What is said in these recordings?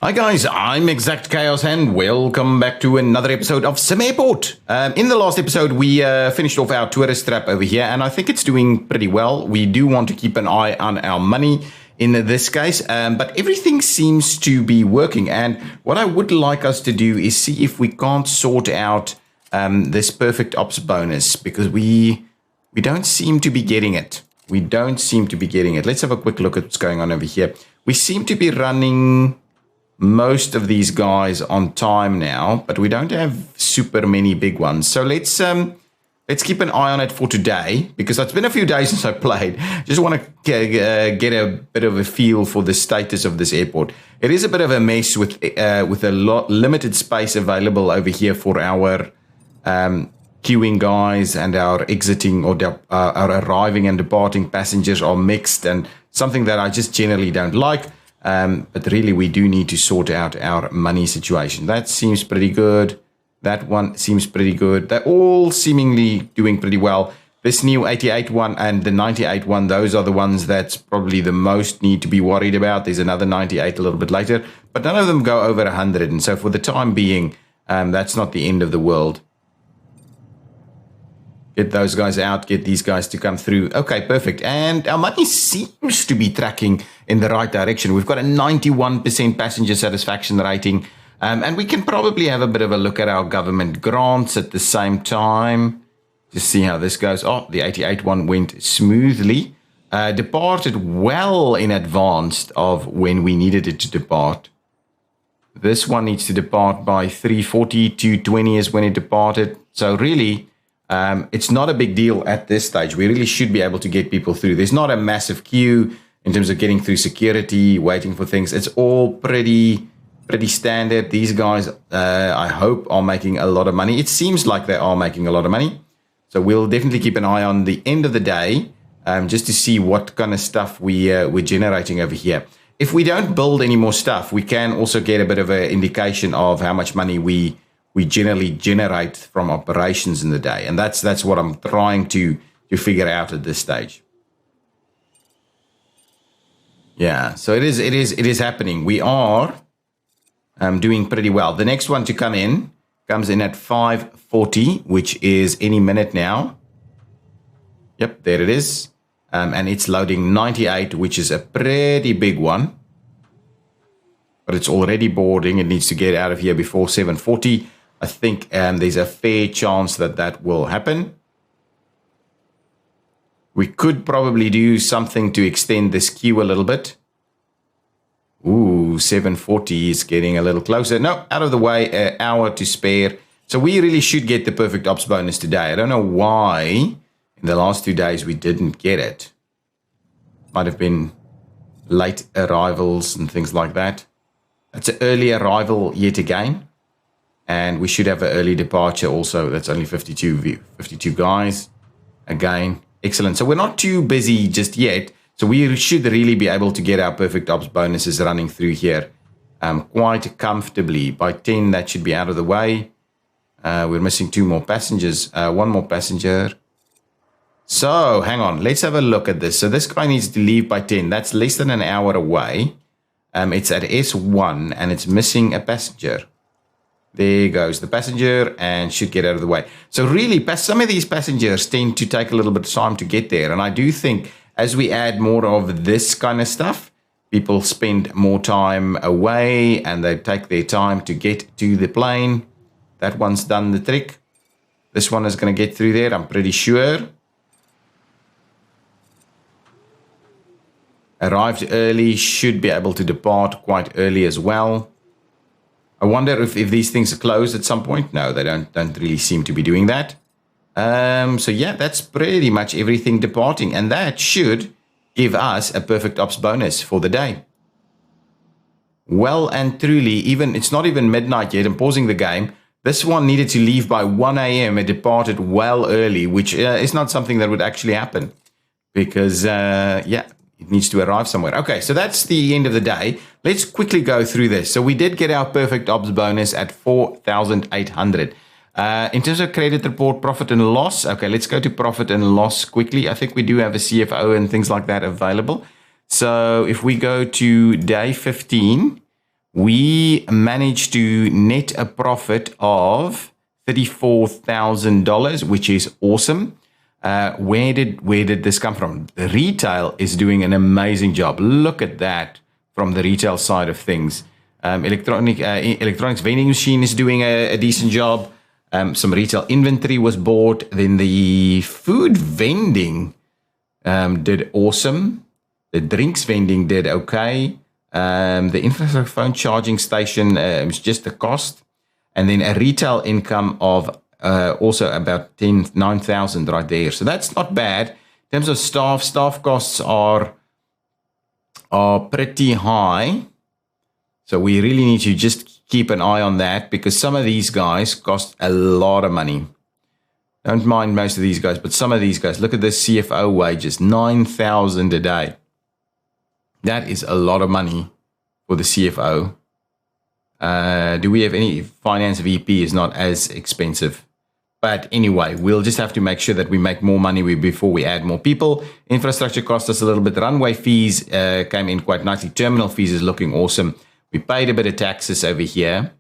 Hi guys, I'm ExactChaos and welcome back to another episode of SimAirport. In the last episode, we finished off our tourist trap over here, and I think it's doing pretty well. We do want to keep an eye on our money in this case, but everything seems to be working. And what I would like us to do is see if we can't sort out this perfect ops bonus, because we don't seem to be getting it. Let's have a quick look at what's going on over here. We seem to be running most of these guys on time now, but we don't have super many big ones. So let's keep an eye on it for today, because it's been a few days since I played. Just want to get a bit of a feel for the status of this airport. It is a bit of a mess with a limited space available over here for our queuing guys, and our exiting or our arriving and departing passengers are mixed, and something that I just generally don't like. But really, we do need to sort out our money situation. That seems pretty good. That one seems pretty good. They're all seemingly doing pretty well. This new 88 one and the 98 one, those are the ones that's probably the most need to be worried about. There's another 98 a little bit later, but none of them go over 100. And so for the time being, that's not the end of the world. Get those guys out, get these guys to come through. Okay, perfect. And our money seems to be tracking in the right direction. We've got a 91% passenger satisfaction rating. And we can probably have a bit of a look at our government grants at the same time. Just see how this goes. Oh, the 88 one went smoothly. Departed well in advance of when we needed it to depart. This one needs to depart by 3:40. 2:20 is when it departed. So really, it's not a big deal at this stage. We really should be able to get people through. There's not a massive queue in terms of getting through security, waiting for things. It's all pretty standard. These guys, I hope, are making a lot of money. It seems like they are making a lot of money. So we'll definitely keep an eye on the end of the day, just to see what kind of stuff we're generating over here. If we don't build any more stuff, we can also get a bit of an indication of how much money we generally generate from operations in the day. And that's what I'm trying to figure out at this stage. Yeah, so it is happening. We are doing pretty well. The next one to comes in at 5:40, which is any minute now. Yep, there it is. And it's loading 98, which is a pretty big one. But it's already boarding. It needs to get out of here before 7:40. I think there's a fair chance that will happen. We could probably do something to extend this queue a little bit. Ooh, 7:40 is getting a little closer. No, out of the way, an hour to spare. So we really should get the perfect ops bonus today. I don't know why in the last 2 days we didn't get it. Might have been late arrivals and things like that. That's an early arrival yet again. And we should have an early departure also. That's only 52 guys. Again, excellent. So we're not too busy just yet. So we should really be able to get our perfect ops bonuses running through here quite comfortably. By 10, that should be out of the way. We're missing 2 more passengers. 1 more passenger. So hang on. Let's have a look at this. So this guy needs to leave by 10. That's less than an hour away. It's at S1 and it's missing a passenger. There goes the passenger and should get out of the way. So really, some of these passengers tend to take a little bit of time to get there. And I do think as we add more of this kind of stuff, people spend more time away and they take their time to get to the plane. That one's done the trick. This one is going to get through there, I'm pretty sure. Arrived early, should be able to depart quite early as well. I wonder if these things are closed at some point. No, they don't really seem to be doing that. So yeah, that's pretty much everything departing. And that should give us a perfect ops bonus for the day. Well and truly, it's not even midnight yet. I'm pausing the game. This one needed to leave by 1 a.m. It departed well early, which is not something that would actually happen. Because, it needs to arrive somewhere. Okay, so that's the end of the day. Let's quickly go through this. So we did get our perfect ops bonus at 4,800. In terms of credit report, profit and loss. Okay, let's go to profit and loss quickly. I think we do have a CFO and things like that available. So if we go to day 15, we managed to net a profit of $34,000, which is awesome. Where did this come from? The retail is doing an amazing job. Look at that from the retail side of things. Electronics vending machine is doing a decent job. Some retail inventory was bought. Then the food vending did awesome. The drinks vending did okay. The infrastructure phone charging station was just the cost. And then a retail income of also about 9,000 right there. So that's not bad. In terms of staff costs are pretty high. So we really need to just keep an eye on that because some of these guys cost a lot of money. Don't mind most of these guys, but some of these guys, look at this CFO wages, 9,000 a day. That is a lot of money for the CFO. Do we have any finance VP is not as expensive. But anyway, we'll just have to make sure that we make more money before we add more people. Infrastructure cost us a little bit. Runway fees came in quite nicely. Terminal fees is looking awesome. We paid a bit of taxes over here,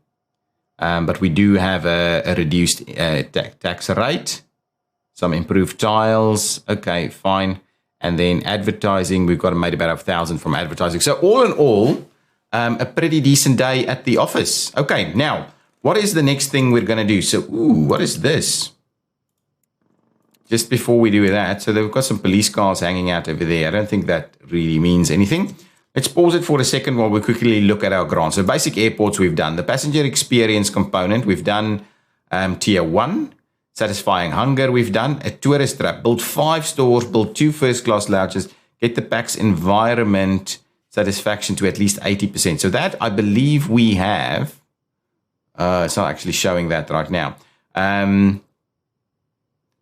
but we do have a reduced tax rate. Some improved tiles. Okay, fine. And then advertising, we've got made about 1,000 from advertising. So all in all, a pretty decent day at the office. Okay, now, what is the next thing we're going to do? So, what is this? Just before we do that, so they've got some police cars hanging out over there. I don't think that really means anything. Let's pause it for a second while we quickly look at our grants. So basic airports we've done. The passenger experience component, we've done tier 1. Satisfying hunger, we've done. A tourist trap. Build 5 stores, build 2 first-class lounges, get the PAX environment satisfaction to at least 80%. So that, I believe we have. It's not actually showing that right now.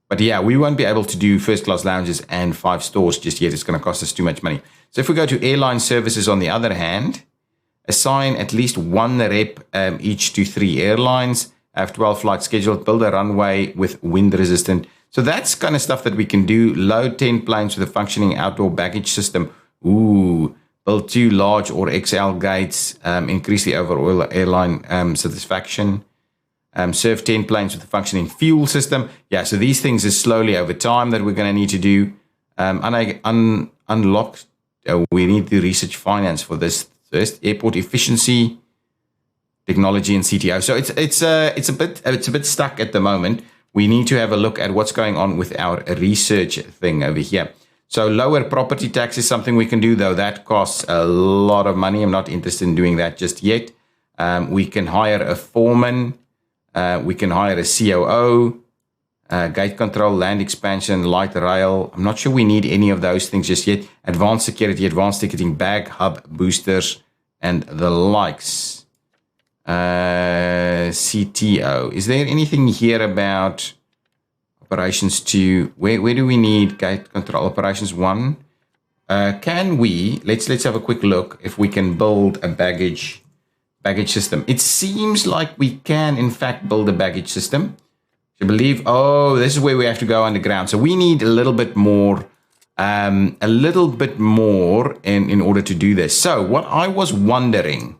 But yeah, we won't be able to do first-class lounges and 5 stores just yet. It's going to cost us too much money. So if we go to airline services on the other hand, assign at least 1 rep each to 3 airlines, have 12 flights scheduled, build a runway with wind resistant. So that's kind of stuff that we can do. Load 10 planes with a functioning outdoor baggage system. Build 2 large or XL gates, increase the overall airline satisfaction. Serve 10 planes with a functioning fuel system. Yeah, so these things is slowly over time that we're going to need to do. Unlock. We need to research finance for this first. Airport efficiency, technology, and CTO. So it's a bit stuck at the moment. We need to have a look at what's going on with our research thing over here. So lower property tax is something we can do, though that costs a lot of money. I'm not interested in doing that just yet. We can hire a foreman. We can hire a COO, gate control, land expansion, light rail. I'm not sure we need any of those things just yet. Advanced security, advanced ticketing, bag, hub, boosters, and the likes. CTO. Is there anything here about operations 2? Where do we need gate control? Operations 1. Can we, let's have a quick look if we can build a baggage system. It seems like we can, in fact, build a baggage system. I believe, this is where we have to go underground. So we need a little bit more in order to do this. So what I was wondering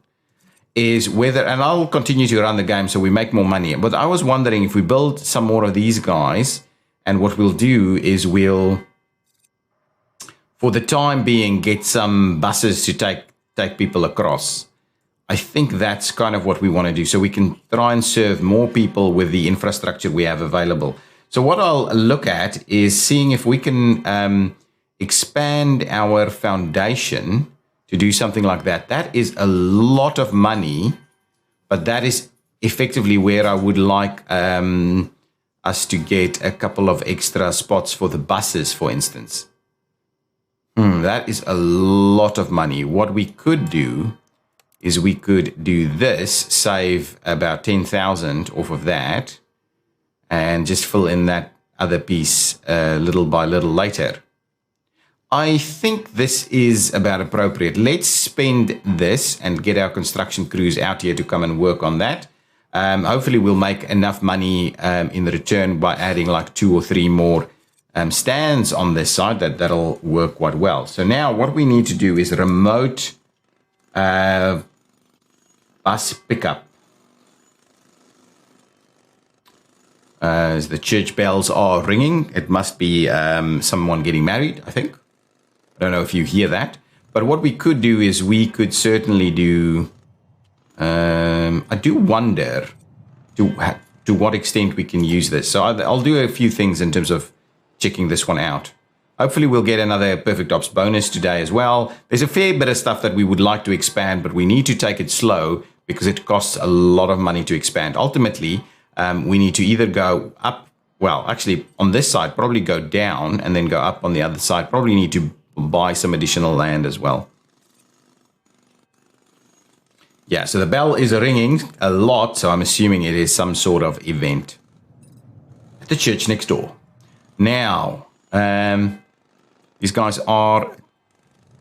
is whether, and I'll continue to run the game so we make more money, but I was wondering if we build some more of these guys, and what we'll do is we'll, for the time being, get some buses to take people across. I think that's kind of what we want to do, so we can try and serve more people with the infrastructure we have available. So what I'll look at is seeing if we can expand our foundation to do something like that. That is a lot of money, but that is effectively where I would like us to get a couple of extra spots for the buses, for instance. That is a lot of money. What we could do is we could do this, save about 10,000 off of that, and just fill in that other piece little by little later. I think this is about appropriate. Let's spend this and get our construction crews out here to come and work on that. Hopefully we'll make enough money in return by adding like 2 or 3 more stands on this side. That'll work quite well. So now what we need to do is remote bus pickup. As the church bells are ringing, it must be someone getting married, I think. I don't know if you hear that. But what we could do is we could certainly do... I do wonder to what extent we can use this. So I'll do a few things in terms of checking this one out. Hopefully we'll get another Perfect Ops bonus today as well. There's a fair bit of stuff that we would like to expand, but we need to take it slow because it costs a lot of money to expand. Ultimately, we need to either go up, well, actually on this side, probably go down and then go up on the other side. Probably need to buy some additional land as well. Yeah, so the bell is ringing a lot, so I'm assuming it is some sort of event at the church next door. Now, these guys are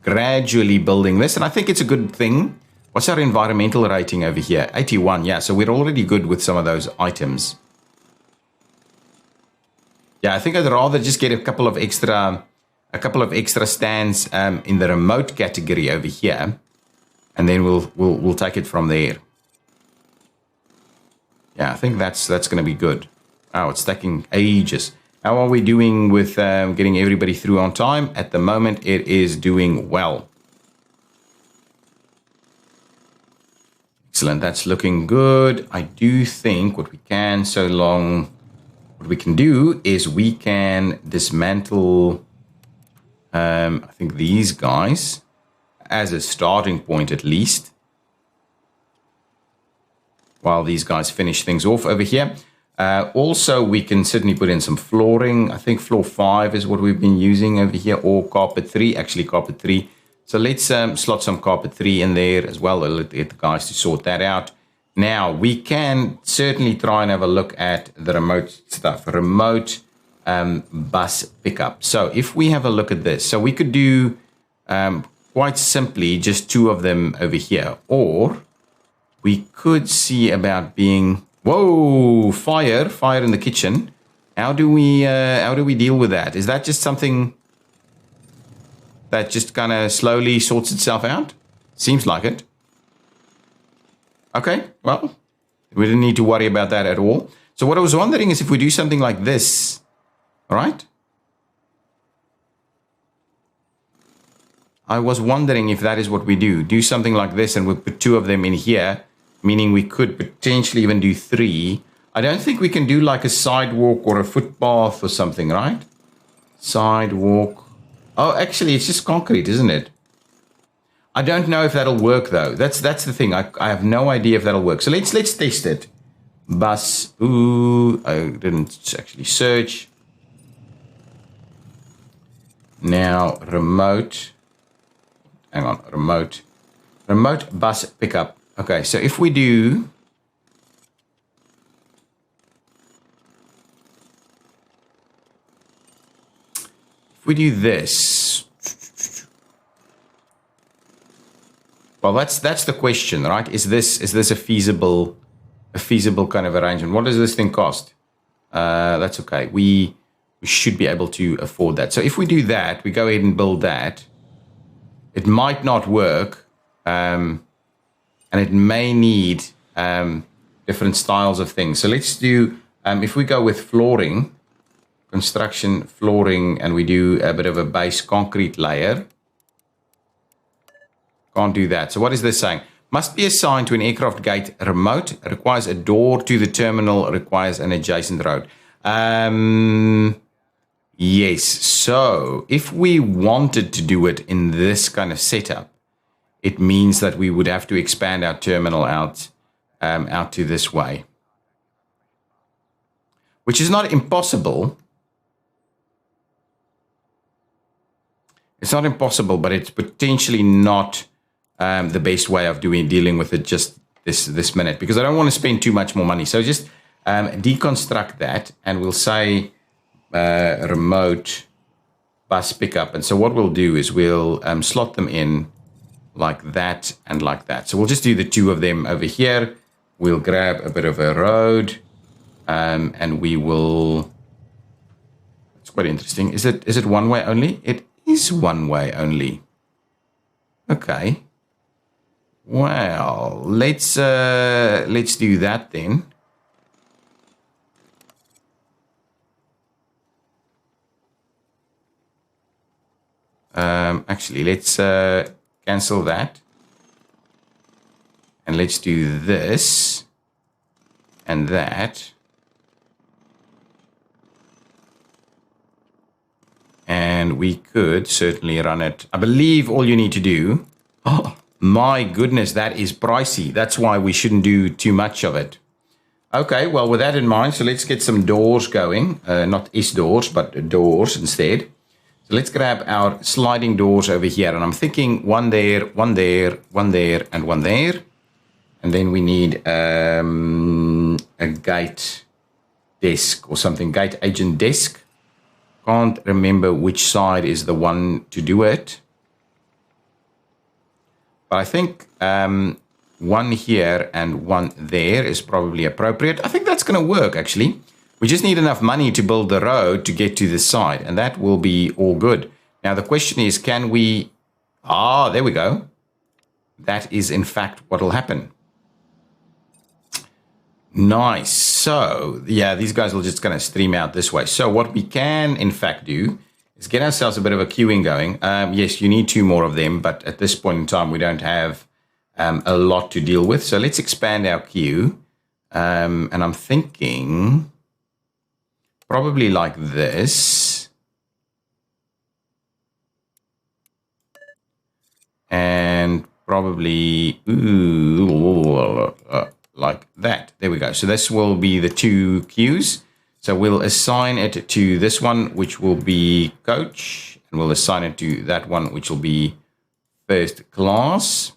gradually building this, and I think it's a good thing. What's our environmental rating over here? 81, yeah, so we're already good with some of those items. Yeah, I think I'd rather just get a couple of extra stands in the remote category over here. And then we'll take it from there. Yeah, I think that's going to be good. Oh, it's taking ages. How are we doing with getting everybody through on time? At the moment, it is doing well. Excellent. That's looking good. I do think what we can do is we can dismantle, I think these guys. As a starting point at least, while these guys finish things off over here. Also, we can certainly put in some flooring. I think floor 5 is what we've been using over here, or carpet 3, actually carpet 3. So let's slot some carpet 3 in there as well. I'll let the guys to sort that out. Now, we can certainly try and have a look at the remote stuff, remote bus pickup. So if we have a look at this, so we could do... quite simply, just 2 of them over here. Or we could see about being... Whoa! Fire in the kitchen. How do we deal with that? Is that just something that just kind of slowly sorts itself out? Seems like it. Okay, well, we didn't need to worry about that at all. So what I was wondering is if we do something like this, all right? I was wondering if that is what we do. Do something like this and we put 2 of them in here, meaning we could potentially even do 3. I don't think we can do like a sidewalk or a footpath or something, right? Sidewalk. Oh, actually, it's just concrete, isn't it? I don't know if that'll work, though. That's the thing. I have no idea if that'll work. So let's test it. Bus. Ooh, I didn't actually search. Now, remote. Hang on, remote bus pickup. Okay, so if we do... If we do this... Well, that's the question, right? Is this a feasible kind of arrangement? What does this thing cost? That's okay. We should be able to afford that. So if we do that, we go ahead and build that. It might not work, and it may need different styles of things. So let's do, if we go with flooring, construction flooring, and we do a bit of a base concrete layer. Can't do that. So what is this saying? Must be assigned to an aircraft gate remote, requires a door to the terminal, requires an adjacent road. Yes, so if we wanted to do it in this kind of setup, it means that we would have to expand our terminal out to this way. Which is not impossible. It's not impossible, but it's potentially not the best way of dealing with it just this minute, because I don't want to spend too much more money. So just deconstruct that, and we'll say remote bus pickup. And so what we'll do is we'll slot them in like that and like that. So we'll just do the 2 of them over here. We'll grab a bit of a road, and we will... It's quite interesting. Is it one way only? It is one way only. Okay. Well, let's do that then. Actually, let's cancel that. And let's do this and that. And we could certainly run it. I believe all you need to do. Oh, my goodness, that is pricey. That's why we shouldn't do too much of it. Okay, well, with that in mind, so let's get some doors going. Not doors, but doors instead. So let's grab our sliding doors over here. And I'm thinking one there, one there, one there, and one there. And then we need a gate desk or something, gate agent desk. Can't remember which side is the one to do it. But I think one here and one there is probably appropriate. I think that's going to work, actually. We just need enough money to build the road to get to this side, and that will be all good. Now, the question is, can we... Ah, there we go. That is, in fact, what will happen. Nice. So, yeah, these guys will just kind of stream out this way. So what we can, in fact, do is get ourselves a bit of a queuing going. Yes, you need 2 more of them, but at this point in time, we don't have a lot to deal with. So let's expand our queue. And I'm thinking probably like this. And probably... like that. There we go. So this will be the 2 queues. So we'll assign it to this one, which will be coach, and we'll assign it to that one, which will be first class.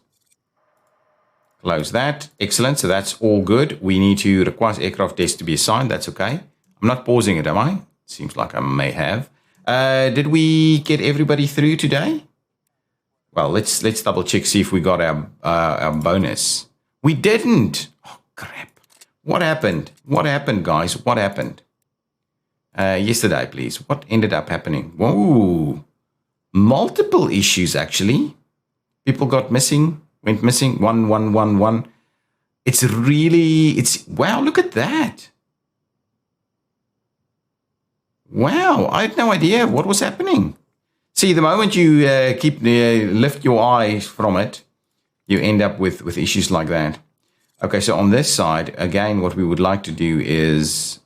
Close that. Excellent. So that's all good. We need to require aircraft desk to be assigned. That's okay. I'm not pausing it, am I? Seems like I may have. Did we get everybody through today? Well, let's double check, see if we got our bonus. We didn't. Oh, crap. What happened? What happened, guys? What happened? Yesterday, please. What ended up happening? Whoa. Multiple issues, actually. People got missing, went missing. 1. It's really, wow, look at that. Wow, I had no idea what was happening. See, the moment you lift your eyes from it, you end up with issues like that. Okay, so on this side, again, what we would like to do is...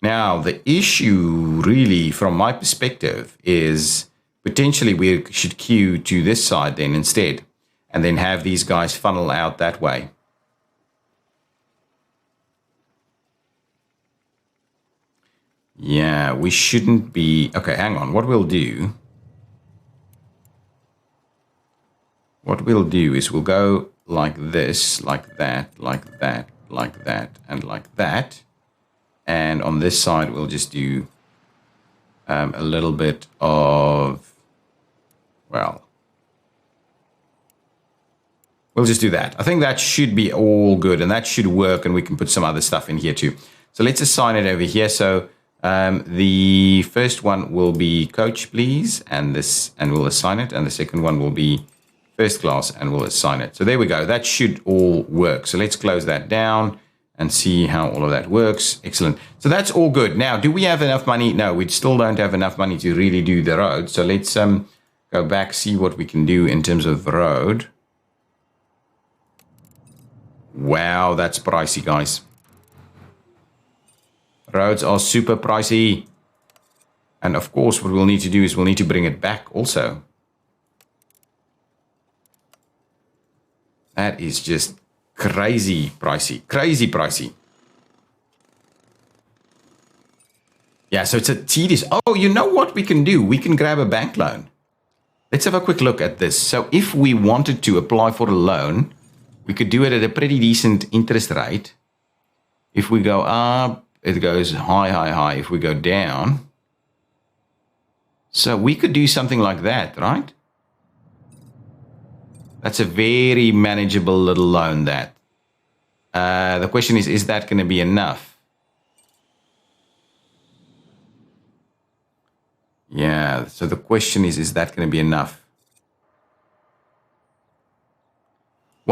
now, the issue really, from my perspective, is potentially we should queue to this side then instead, and then have these guys funnel out that way. Yeah, we shouldn't be... Okay, hang on. What we'll do is we'll go like this, like that, like that, like that, and like that. And on this side, we'll just do a little bit of, well, we'll just do that. I think that should be all good, and that should work, and we can put some other stuff in here too. So let's assign it over here. So the first one will be coach, please, and we'll assign it. And the second one will be first class, and we'll assign it. So there we go. That should all work. So let's close that down and see how all of that works. Excellent. So that's all good. Now, do we have enough money? No, we still don't have enough money to really do the road. So let's go back, see what we can do in terms of the road. Wow, that's pricey, guys. Roads are super pricey. And of course, what we'll need to do is we'll need to bring it back also. That is just crazy pricey. Crazy pricey. Yeah, so it's a tedious... Oh, you know what we can do? We can grab a bank loan. Let's have a quick look at this. So if we wanted to apply for a loan, we could do it at a pretty decent interest rate. If we go up, it goes high, high, high. If we go down... So we could do something like that, right? That's a very manageable little loan, that. The question is that going to be enough? Yeah, so the question is that going to be enough?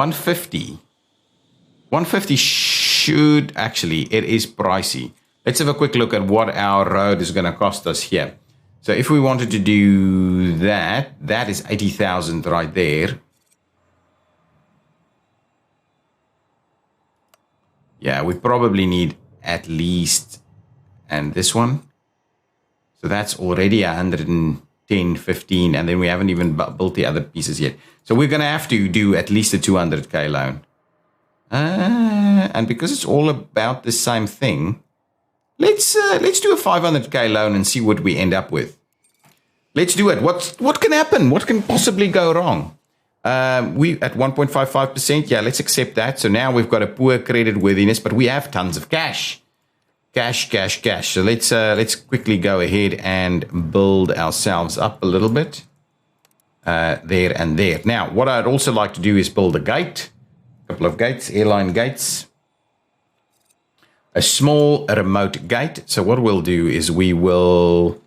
150. 150 should actually, it is pricey. Let's have a quick look at what our road is going to cost us here. So if we wanted to do that, that is 80,000 right there. Yeah, we probably need at least, and this one. So that's already 110, 15, and then we haven't even built the other pieces yet. So we're going to have to do at least a 200k loan. And because it's all about the same thing, let's do a 500k loan and see what we end up with. Let's do it. What can happen? What can possibly go wrong? We at 1.55%. Yeah, let's accept that. So now we've got a poor credit worthiness, but we have tons of cash. Cash. So let's quickly go ahead and build ourselves up a little bit. There and there. Now, what I'd also like to do is build a gate. A couple of gates, airline gates. A small remote gate. So what we'll do is we will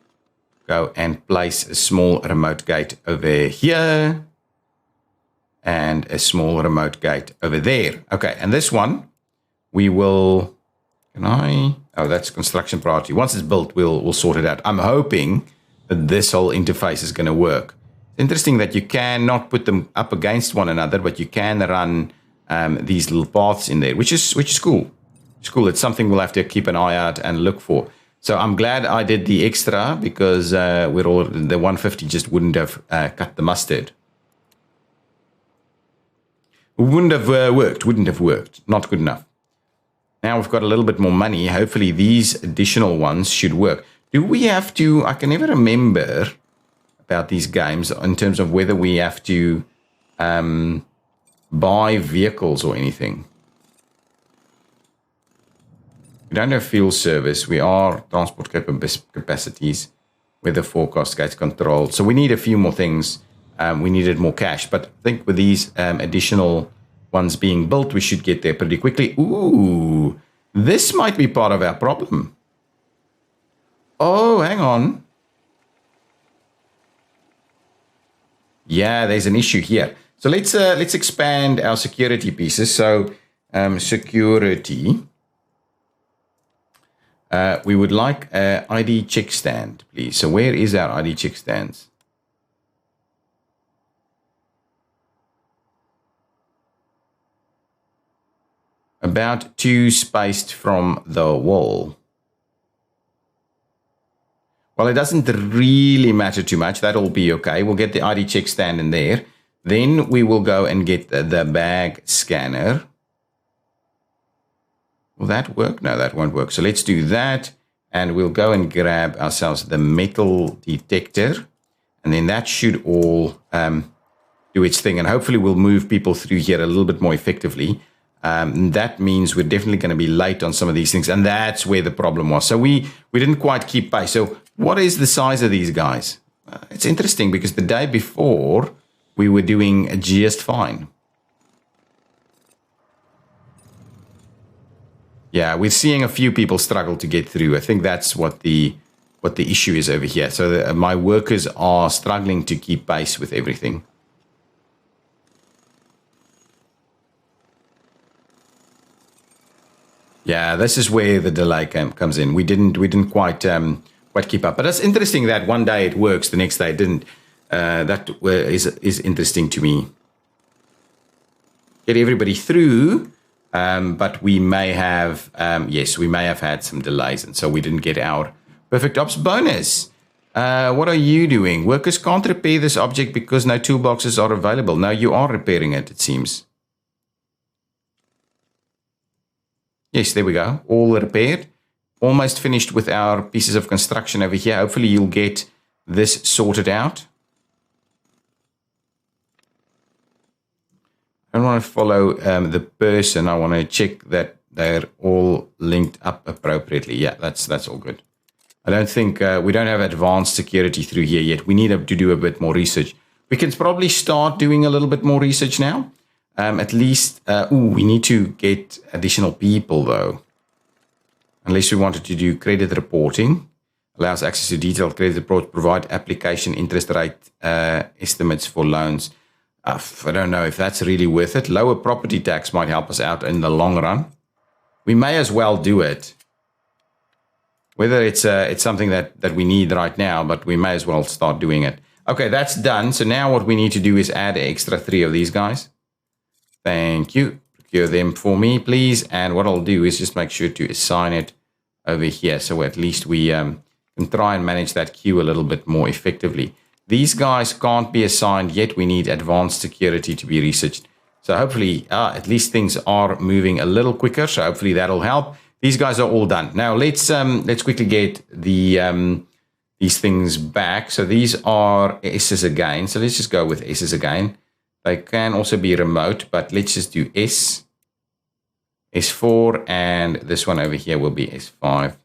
go and place a small remote gate over here. And a small remote gate over there. Okay, and this one, we will, oh, that's construction priority. Once it's built, we'll sort it out. I'm hoping that this whole interface is going to work. It's interesting that you cannot put them up against one another, but you can run these little paths in there, which is cool. It's cool. It's something we'll have to keep an eye out and look for. So I'm glad I did the extra because the 150 just wouldn't have cut the mustard. Wouldn't have worked. Not good enough. Now we've got a little bit more money. Hopefully these additional ones should work. Do we have to, I can never remember about these games in terms of whether we have to buy vehicles or anything. We don't have fuel service. We are transport capacities, weather forecast, gates control. So we need a few more things. We needed more cash, but I think with these additional ones being built, we should get there pretty quickly. Ooh, this might be part of our problem. Oh, hang on. Yeah, there's an issue here. So let's expand our security pieces. So security. We would like an ID check stand, please. So where is our ID check stands? About 2 spaced from the wall. Well, it doesn't really matter too much. That'll be okay. We'll get the ID check stand in there. Then we will go and get the bag scanner. Will that work? No, that won't work. So let's do that. And we'll go and grab ourselves the metal detector. And then that should all do its thing. And hopefully we'll move people through here a little bit more effectively. That means we're definitely going to be late on some of these things. And that's where the problem was. So we didn't quite keep pace. So what is the size of these guys? It's interesting because the day before we were doing just fine. Yeah, we're seeing a few people struggle to get through. I think that's what the issue is over here. So my workers are struggling to keep pace with everything. Yeah, this is where the delay comes in. We didn't quite keep up. But it's interesting that one day it works, the next day it didn't. That is interesting to me. Get everybody through, but we may have had some delays, and so we didn't get our perfect ops bonus. What are you doing? Workers can't repair this object because no toolboxes are available. No, you are repairing it, it seems. Yes, there we go. All repaired. Almost finished with our pieces of construction over here. Hopefully you'll get this sorted out. I don't want to follow the person. I want to check that they're all linked up appropriately. Yeah, that's all good. I don't think we don't have advanced security through here yet. We need to do a bit more research. We can probably start doing a little bit more research now. At least, we need to get additional people though. Unless we wanted to do credit reporting. Allows access to detailed credit reports, provide application interest rate estimates for loans. I don't know if that's really worth it. Lower property tax might help us out in the long run. We may as well do it. Whether it's something that we need right now, but we may as well start doing it. Okay, that's done. So now what we need to do is add an extra 3 of these guys. Thank you. Procure them for me, please. And what I'll do is just make sure to assign it over here. So at least we can try and manage that queue a little bit more effectively. These guys can't be assigned yet. We need advanced security to be researched. So hopefully, at least things are moving a little quicker. So hopefully that'll help. These guys are all done. Now let's quickly get these things back. So these are S's again. So let's just go with S's again. They can also be remote, but let's just do S, S4, and this one over here will be S5.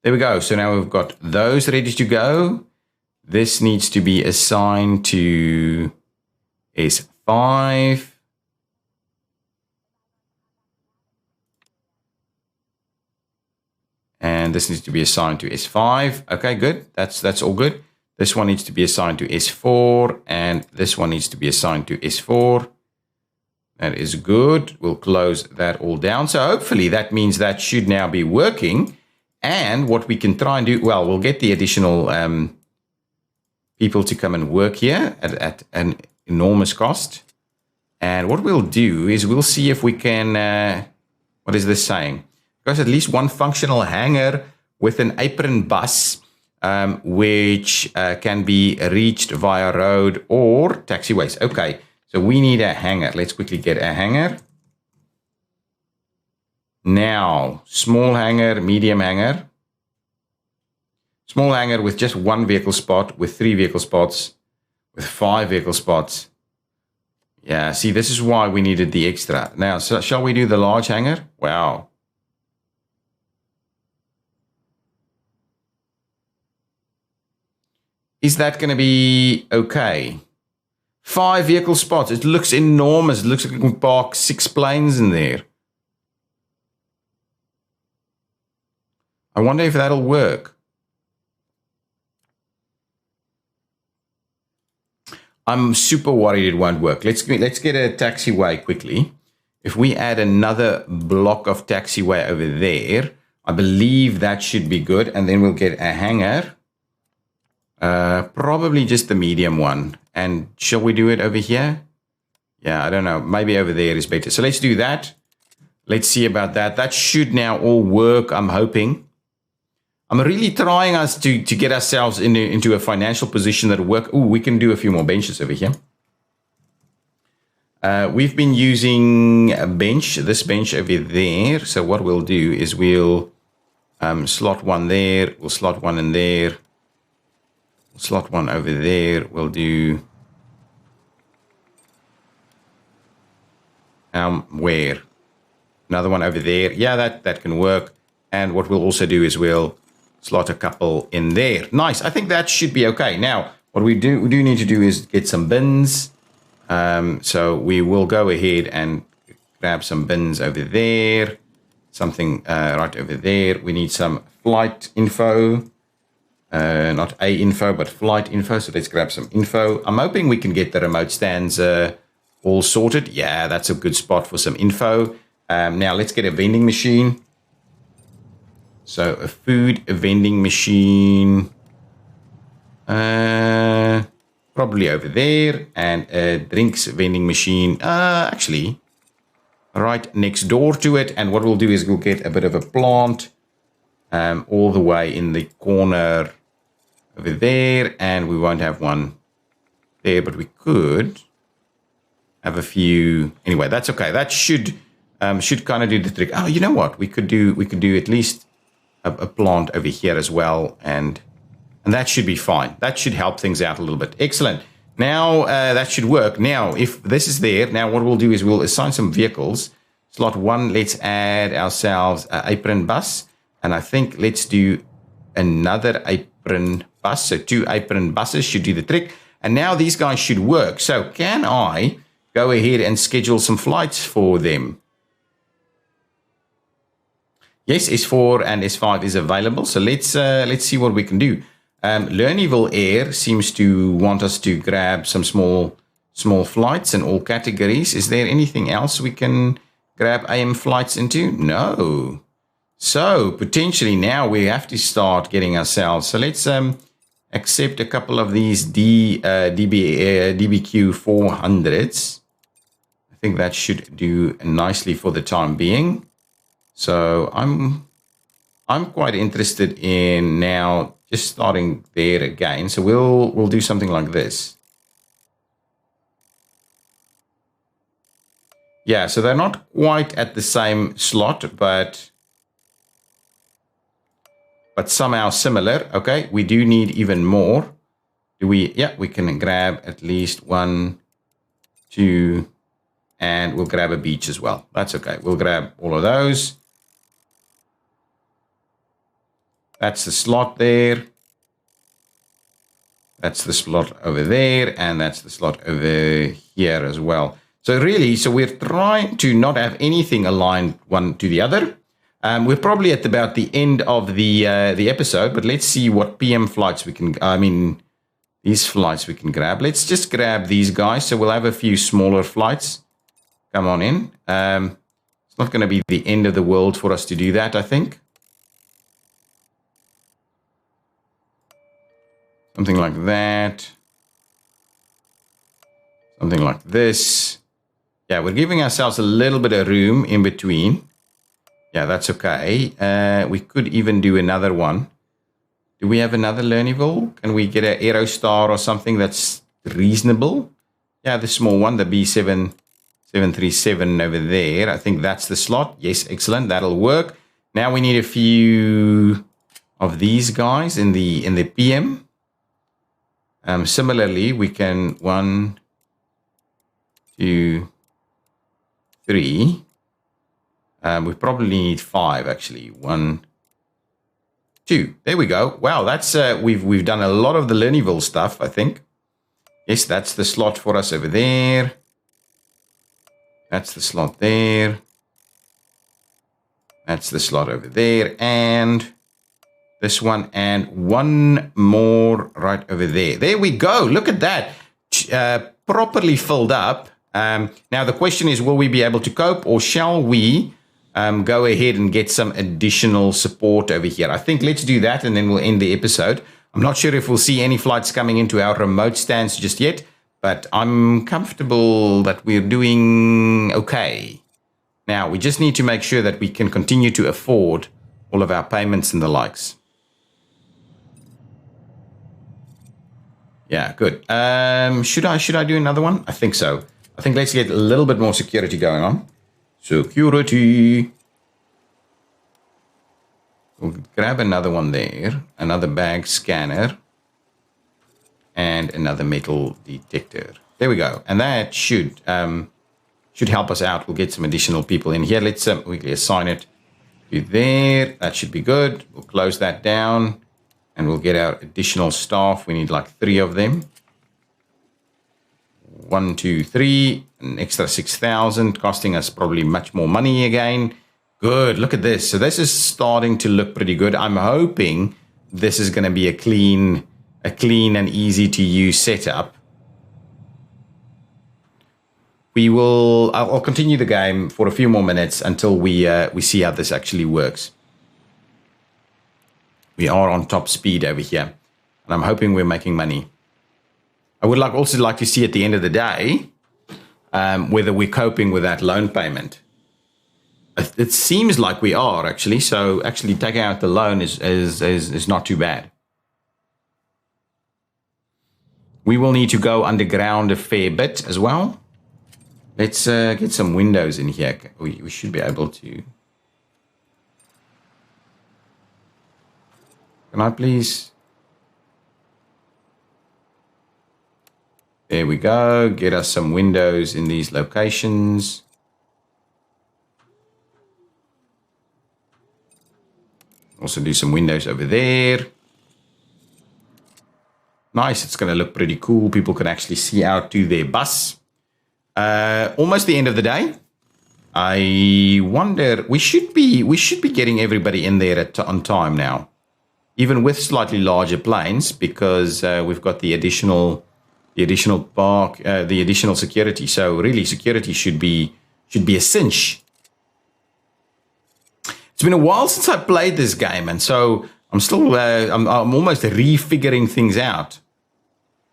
There we go. So now we've got those ready to go. This needs to be assigned to S5. And this needs to be assigned to S5. Okay, good. That's all good. This one needs to be assigned to S4. And this one needs to be assigned to S4. That is good. We'll close that all down. So hopefully that means that should now be working. And what we can try and do, well, we'll get the additional people to come and work here at an enormous cost. And what we'll do is we'll see if we can, what is this saying? Because at least one functional hangar with an apron bus, which can be reached via road or taxiways. Okay, so we need a hangar. Let's quickly get a hangar. Now, small hangar, medium hangar. Small hangar with just 1 vehicle spot, with 3 vehicle spots, with 5 vehicle spots. Yeah, see, this is why we needed the extra. Now, so shall we do the large hangar? Wow. Is that going to be okay? 5 vehicle spots. It looks enormous. It looks like we can park 6 planes in there. I wonder if that'll work. I'm super worried it won't work. Let's get a taxiway quickly. If we add another block of taxiway over there, I believe that should be good. And then we'll get a hangar. Probably just the medium one. And shall we do it over here? Yeah, I don't know. Maybe over there is better. So let's do that. Let's see about that. That should now all work, I'm hoping. I'm really trying us to get ourselves into a financial position that'll work. Oh, we can do a few more benches over here. We've been using a bench, this bench over there. So what we'll do is we'll slot one there. We'll slot one in there. We'll slot one over there. We'll do... where? Another one over there. Yeah, that can work. And what we'll also do is we'll slot a couple in there. Nice. I think that should be okay. Now, what we do need to do is get some bins. So we will go ahead and grab some bins over there. Something right over there. We need some flight info. Not A info, but flight info. So let's grab some info. I'm hoping we can get the remote stands all sorted. Yeah, that's a good spot for some info. Now let's get a vending machine. So a food vending machine, probably over there, and a drinks vending machine, actually, right next door to it. And what we'll do is we'll get a bit of a plant all the way in the corner over there, and we won't have one there, but we could have a few. Anyway, that's okay. That should kind of do the trick. Oh, you know what? We could do at least a plant over here as well, and that should be fine. That should help things out a little bit. Excellent. Now that should work. Now, if this is there, now what we'll do is we'll assign some vehicles. Slot 1, let's add ourselves an apron bus, and I think let's do another apron bus. So 2 apron buses should do the trick. And now these guys should work. So can I go ahead and schedule some flights for them? Yes, S4 and S5 is available. So let's see what we can do. Learneville Air seems to want us to grab some small flights in all categories. Is there anything else we can grab AM flights into? No. So potentially now we have to start getting ourselves. So let's accept a couple of these DBQ 400s. I think that should do nicely for the time being. So I'm quite interested in now just starting there again. So we'll do something like this. Yeah, so they're not quite at the same slot, but somehow similar. Okay, we do need even more. Yeah, we can grab at least 1, 2, and we'll grab a beach as well. That's okay. We'll grab all of those. That's the slot there. That's the slot over there, and that's the slot over here as well. So really, we're trying to not have anything aligned one to the other. We're probably at about the end of the episode, but let's see what PM flights we can. These flights we can grab. Let's just grab these guys. So we'll have a few smaller flights. Come on in. It's not going to be the end of the world for us to do that, I think. Something like that. Something like this. Yeah, we're giving ourselves a little bit of room in between. Yeah, that's okay. We could even do another one. Do we have another Learneville? Can we get an Aerostar or something that's reasonable? Yeah, the small one, the B737 over there. I think that's the slot. Yes, excellent. That'll work. Now we need a few of these guys in the PM. Similarly, we can 1, 2, 3. We probably need 5 actually. 1, 2. There we go. Wow, that's we've done a lot of the Learneville stuff, I think. Yes, that's the slot for us over there. That's the slot there. That's the slot over there, and this one, and one more right over there. There we go. Look at that. Properly filled up. Now the question is, will we be able to cope, or shall we go ahead and get some additional support over here? I think let's do that, and then we'll end the episode. I'm not sure if we'll see any flights coming into our remote stands just yet, but I'm comfortable that we're doing okay. Now, we just need to make sure that we can continue to afford all of our payments and the likes. Yeah, good. Should I do another one? I think so. I think let's get a little bit more security going on. Security. We'll grab another one there, another bag scanner, and another metal detector. There we go. And that should help us out. We'll get some additional people in here. Let's quickly assign it to there. That should be good. We'll close that down, and we'll get our additional staff. We need like 3 of them. 1, 2, 3, an extra 6,000, costing us probably much more money again. Good, look at this. So this is starting to look pretty good. I'm hoping this is going to be a clean and easy to use setup. I'll continue the game for a few more minutes until we see how this actually works. We are on top speed over here, and I'm hoping we're making money. I would also like to see at the end of the day whether we're coping with that loan payment. It seems like we are, actually. So actually taking out the loan is not too bad. We will need to go underground a fair bit as well. Let's get some windows in here. We should be able to. Can I please? There we go. Get us some windows in these locations. Also do some windows over there. Nice. It's going to look pretty cool. People can actually see out to their bus. Almost the end of the day. I wonder, we should be getting everybody in there on time now. even with slightly larger planes, because we've got the additional park, the additional security. So really, security should be a cinch. It's been a while since I played this game, and so I'm still I'm almost refiguring things out.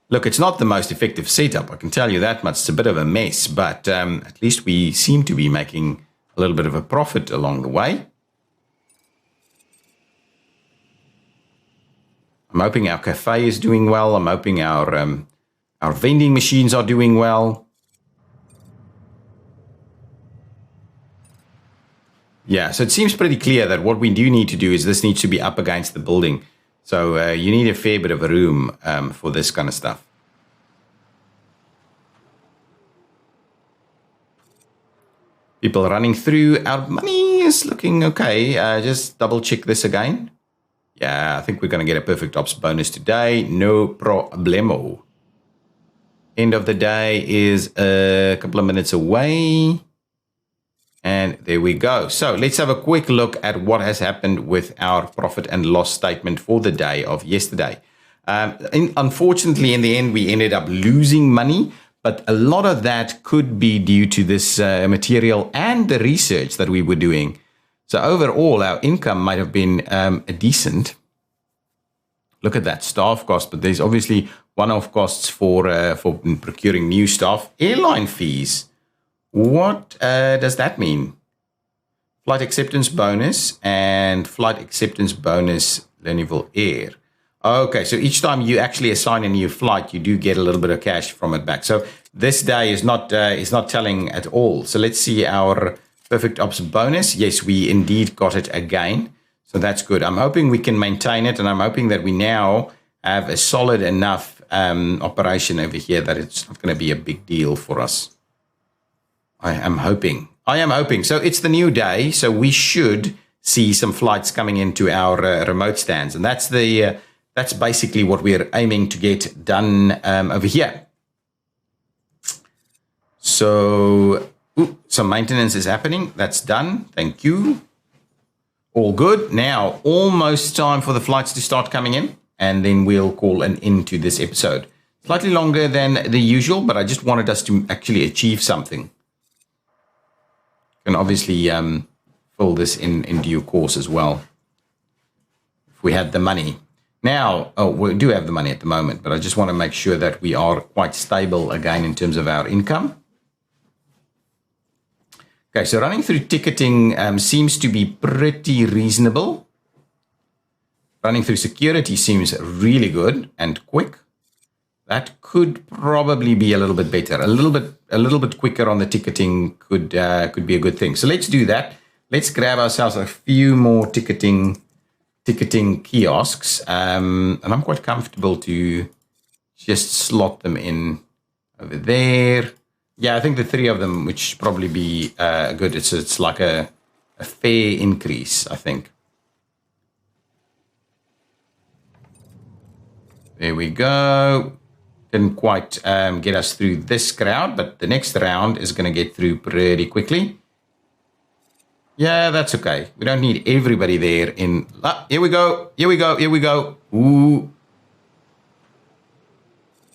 Look, it's not the most effective setup, I can tell you that much. It's a bit of a mess, but at least we seem to be making a little bit of a profit along the way. I'm hoping our cafe is doing well. I'm hoping our vending machines are doing well. Yeah, so it seems pretty clear that what we do need to do is this needs to be up against the building. So you need a fair bit of a room for this kind of stuff. People running through. Our money is looking okay. Just double check this again. Yeah, I think we're going to get a perfect ops bonus today. No problemo. End of the day is a couple of minutes away. And there we go. So let's have a quick look at what has happened with our profit and loss statement for the day of yesterday. Unfortunately, in the end, we ended up losing money, but a lot of that could be due to this material and the research that we were doing. So overall, our income might have been decent. Look at that staff cost, but there's obviously one-off costs for procuring new staff. Airline fees. What does that mean? Flight acceptance bonus and flight acceptance bonus Lennyville Air. Okay, so each time you actually assign a new flight, you do get a little bit of cash from it back. So this day is not telling at all. So let's see our perfect ops bonus. Yes, we indeed got it again. So that's good. I'm hoping we can maintain it, and I'm hoping that we now have a solid enough operation over here that it's not going to be a big deal for us. I am hoping. So it's the new day, so we should see some flights coming into our remote stands, and that's basically what we're aiming to get done over here. So some maintenance is happening. That's done. Thank you. All good. Now, almost time for the flights to start coming in, and then we'll call an end to this episode. Slightly longer than the usual, but I just wanted us to actually achieve something. Can obviously fill this in due course as well, if we had the money. Now, we do have the money at the moment, but I just want to make sure that we are quite stable again in terms of our income. Okay, so running through ticketing seems to be pretty reasonable. Running through security seems really good and quick. That could probably be a little bit better. A little bit quicker on the ticketing could be a good thing. So let's do that. Let's grab ourselves a few more ticketing kiosks, and I'm quite comfortable to just slot them in over there. Yeah, I think the three of them, which should probably be good. It's like a fair increase, I think. There we go. Didn't quite get us through this crowd, but the next round is going to get through pretty quickly. Yeah, that's okay. We don't need everybody there in... here we go. Ooh.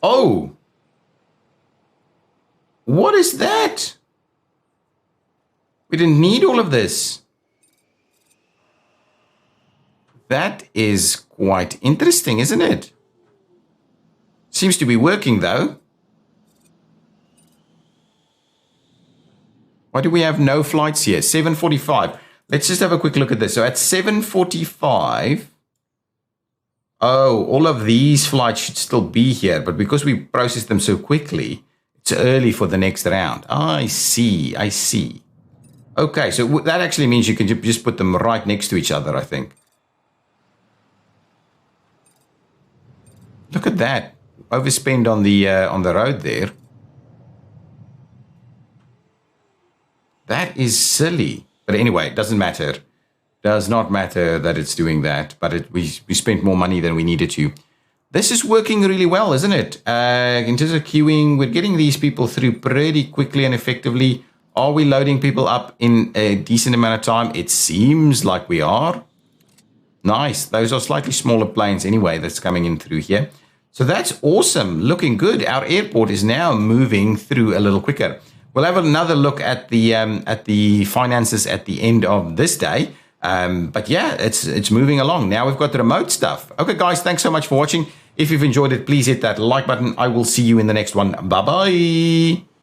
Oh. What is that? We didn't need all of this. That is quite interesting, isn't it? Seems to be working, though. Why do we have no flights here? 7:45. Let's just have a quick look at this. So at 7:45, all of these flights should still be here, but because we processed them so quickly, it's early for the next round. I see. Okay, so that actually means you can just put them right next to each other, I think. Look at that. Overspend on the road there. That is silly. But anyway, it doesn't matter. Does not matter that it's doing that. But we spent more money than we needed to. This is working really well, isn't it? In terms of queuing, we're getting these people through pretty quickly and effectively. Are we loading people up in a decent amount of time? It seems like we are. Nice. Those are slightly smaller planes anyway that's coming in through here. So that's awesome. Looking good. Our airport is now moving through a little quicker. We'll have another look at the finances at the end of this day. But yeah, it's moving along. Now we've got the remote stuff. Okay, guys, thanks so much for watching. If you've enjoyed it, please hit that like button. I will see you in the next one. Bye-bye.